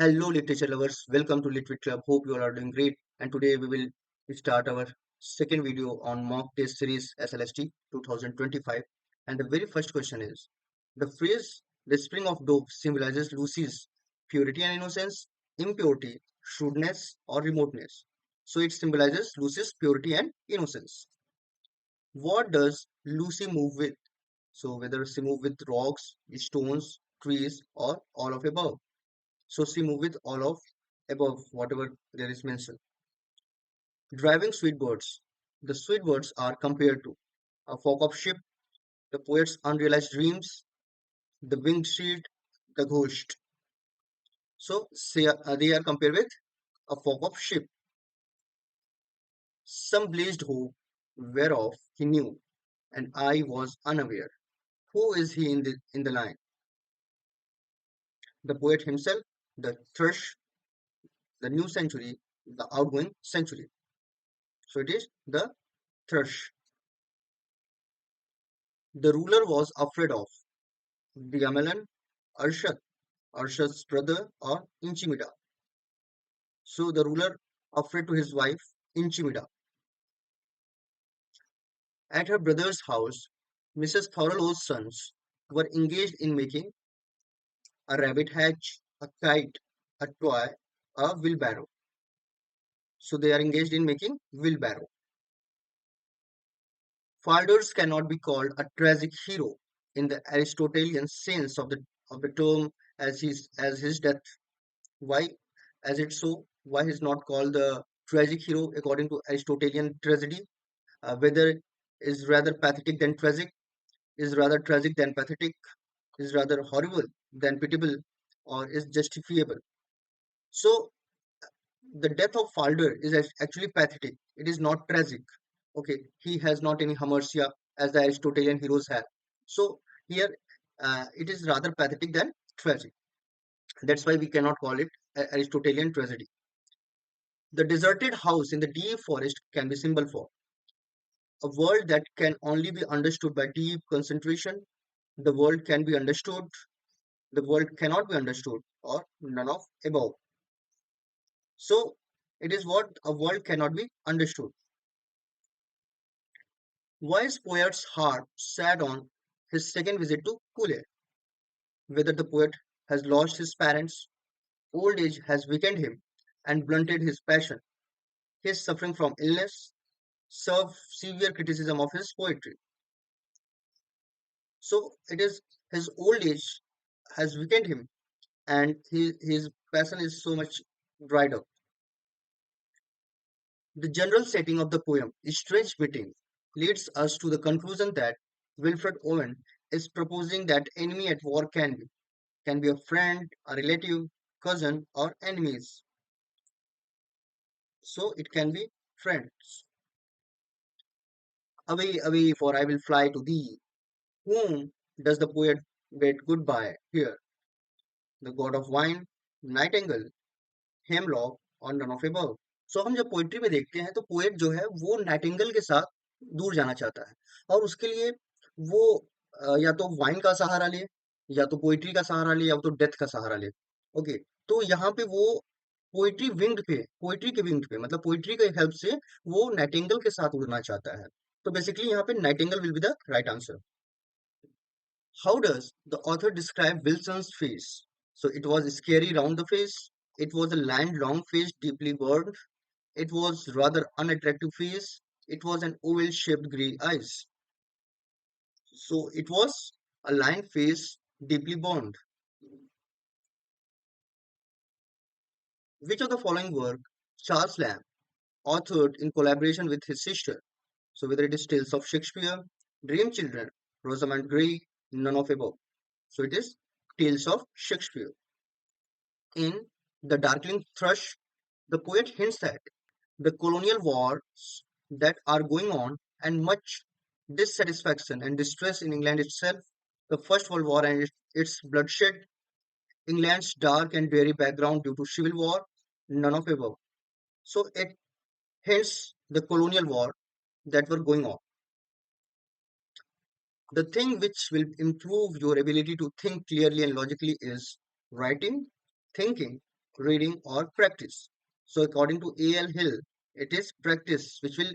Hello, literature lovers. Welcome to LITTWIT CLUB. Hope you all are doing great. And today we will start our second video on mock test series SLST 2025. And the very first question is the phrase "the spring of dope" symbolizes Lucy's purity and innocence, impurity, shrewdness, or remoteness. So it symbolizes Lucy's purity and innocence. What does Lucy move with? So whether she move with rocks, stones, trees, or all of above. So she move with all of above whatever there is mentioned. Driving sweet birds. The sweet birds are compared to a flock of sheep, the poet's unrealized dreams, the winged shield, the ghost. So they are compared with a flock of sheep. Some blazed hope whereof he knew, and I was unaware. Who is he in the line? The poet himself, the thrush, the new century, the outgoing century. So it is the thrush. The ruler was afraid of the Yamelan, Arshad, Arshad's brother, or Inchimida. So the ruler afraid to his wife, Inchimida. At her brother's house, Mrs. Thorolow's sons were engaged in making a rabbit hatch, a kite, a toy, a wheelbarrow. So they are engaged in making wheelbarrow. Falders cannot be called a tragic hero in the Aristotelian sense of the term as his death. Why, as it's so, why he's not called the tragic hero according to Aristotelian tragedy? Whether is rather pathetic than tragic, is rather tragic than pathetic, is rather horrible than pitiable, or is justifiable. So the death of Falder is actually pathetic. It is not tragic. Okay, he has not any hamartia as the Aristotelian heroes have. So here it is rather pathetic than tragic. That's why we cannot call it Aristotelian tragedy. The deserted house in the deep forest can be symbol for a world that can only be understood by deep concentration. The world can be understood, the world cannot be understood, or none of above. So it is what a world cannot be understood. Why is poet's heart sad on his second visit to Pule? Whether the poet has lost his parents, old age has weakened him and blunted his passion. He is suffering from illness, severe criticism of his poetry. So it is his old age has weakened him and his passion is so much dried up. The general setting of the poem, Strange Meeting, leads us to the conclusion that Wilfred Owen is proposing that enemy at war can be a friend, a relative, cousin, or enemies. So it can be friends. Away, away, for I will fly to thee. Whom does the poet bid goodbye here? The god of wine, nightingale, hemlock, और none of above. सो हम जब poetry में देखते हैं तो poet जो है वो नाइटिंगेल के साथ दूर जाना चाहता है और उसके लिए वो या तो वाइन का सहारा ले या तो पोइट्री का सहारा ले या तो डेथ का सहारा ले ओके तो यहाँ पे वो पोइट्री के विंग पे मतलब पोइट्री के हेल्प से वो नाइटिंगेल के साथ उड़ना चाहता है तो बेसिकली यहाँ पे Nightingale will be the right answer. How does the author describe Wilson's face? So it was scary round the face. It was a lined long face deeply burned. It was rather unattractive face. It was an oval-shaped grey eyes. So it was a lined face deeply burned. Which of the following work Charles Lamb authored in collaboration with his sister? So whether it is Tales of Shakespeare, Dream Children, Rosamund Grey, none of above. So it is Tales of Shakespeare. In The Darkling Thrush, the poet hints at the colonial wars that are going on and much dissatisfaction and distress in England itself, the First World War and its bloodshed, England's dark and dreary background due to civil war, none of above. So it hints the colonial war that were going on. The thing which will improve your ability to think clearly and logically is writing, thinking, reading, or practice. So according to A.L. Hill, it is practice which will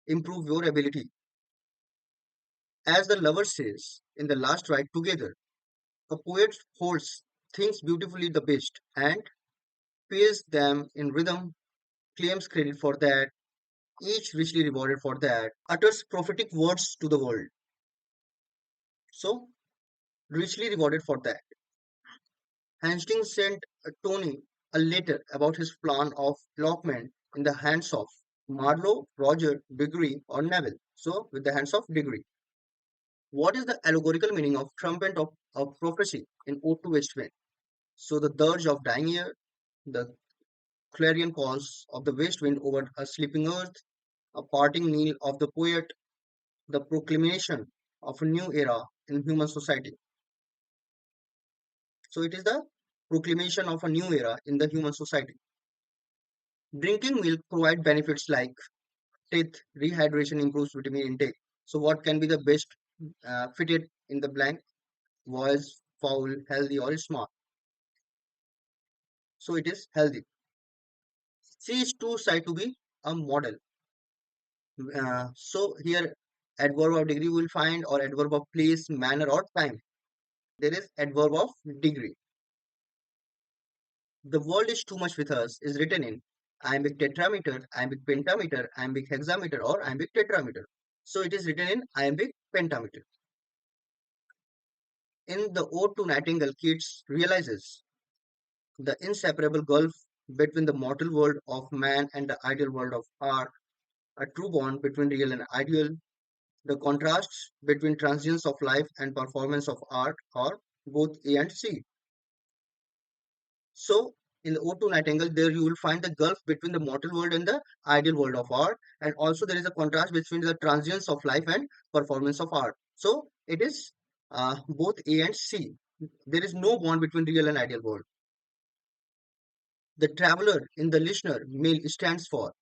improve your ability. As the lover says in the last ride together, a poet holds things beautifully the best and pays them in rhythm, claims credit for that, each richly rewarded for that, utters prophetic words to the world. So richly rewarded for that. Hastings sent Tony a letter about his plan of elopement in the hands of Marlowe, Roger, Diggory, or Neville. So, with the hands of Diggory. What is the allegorical meaning of trumpet of prophecy in Ode to West Wind? So, the dirge of dying air, the clarion calls of the west wind over a sleeping earth, a parting knell of the poet, the proclamation of a new era in human society. So, it is the proclamation of a new era in the human society. Drinking milk provide benefits like teeth, rehydration improves vitamin intake. So what can be the best fitted in the blank? Voice, foul, healthy or smart. So it is healthy. C is too shy to be a model. So here adverb of degree we will find or adverb of place, manner or time. There is adverb of degree. The world is too much with us is written in iambic tetrameter, iambic pentameter, iambic hexameter or iambic tetrameter. So it is written in iambic pentameter. In the Ode to Nightingale, Keats realizes the inseparable gulf between the mortal world of man and the ideal world of art, a true bond between real and ideal, the contrasts between transience of life and performance of art are both A and C. So, in the Ode to Nightingale, there you will find the gulf between the mortal world and the ideal world of art, and also there is a contrast between the transience of life and performance of art. So, it is both A and C. There is no bond between real and ideal world. The traveler in the listener male stands for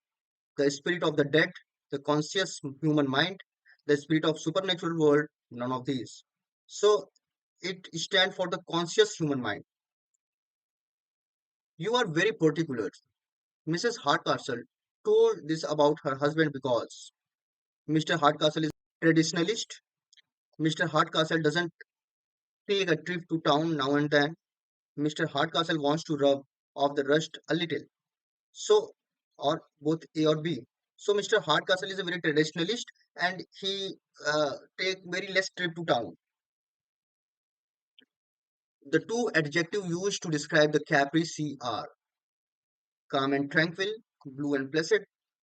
the spirit of the dead, the conscious human mind, the spirit of supernatural world, none of these. So it stands for the conscious human mind. You are very particular. Mrs. Hardcastle told this about her husband because Mr. Hardcastle is traditionalist. Mr. Hardcastle doesn't take a trip to town now and then. Mr. Hardcastle wants to rub off the rust a little. So, or both A or B. So, Mr. Hardcastle is a very traditionalist and he take very less trip to town. The two adjectives used to describe the Capri Sea are calm and tranquil, blue and placid,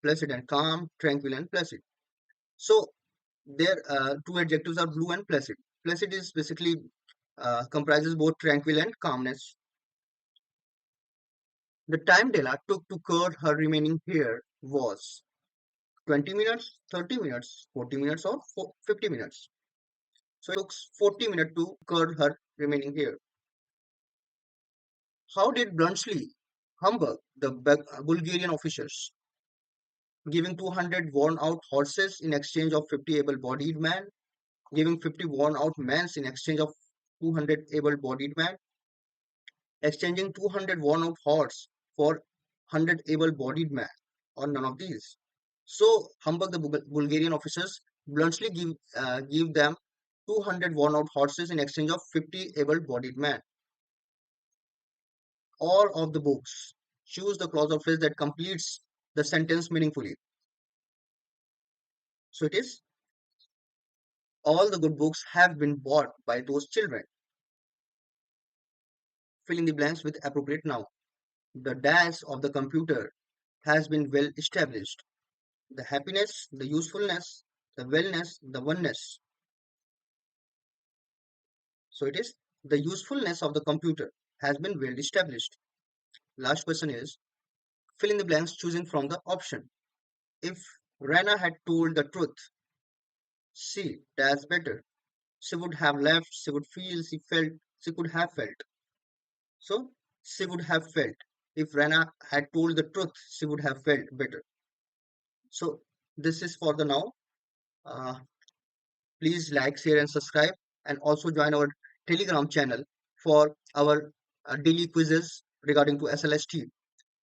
placid and calm, tranquil and placid. So, their two adjectives are blue and placid. Placid is basically comprises both tranquil and calmness. The time Della took to curl her remaining hair was 20 minutes, 30 minutes, 40 minutes, or 50 minutes. So it took 40 minutes to curl her remaining hair. How did Bluntschli humbug the Bulgarian officers, giving 200 worn out horses in exchange of 50 able bodied men, giving 50 worn out men in exchange of 200 able bodied men, exchanging 200 worn out horses for 100 able bodied men, or none of these? So humbug the Bulgarian officers, bluntly give them 200 worn out horses in exchange of 50 able bodied men. All of the books choose the clause of phrase that completes the sentence meaningfully. So it is all the good books have been bought by those children. Fill in the blanks with appropriate noun. The dash of the computer has been well established. The happiness, the usefulness, the wellness, the oneness. So it is the usefulness of the computer has been well established. Last question is fill in the blanks choosing from the option. If Rana had told the truth, she that's better. She would have left, she would feel, she felt, she could have felt. So she would have felt. If Rana had told the truth, she would have felt better. So this is for the now. Uh, Please like, share, and subscribe, and also join our Telegram channel for our daily quizzes, regarding to SLST।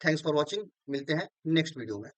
Thanks for watching, मिलते हैं next video में।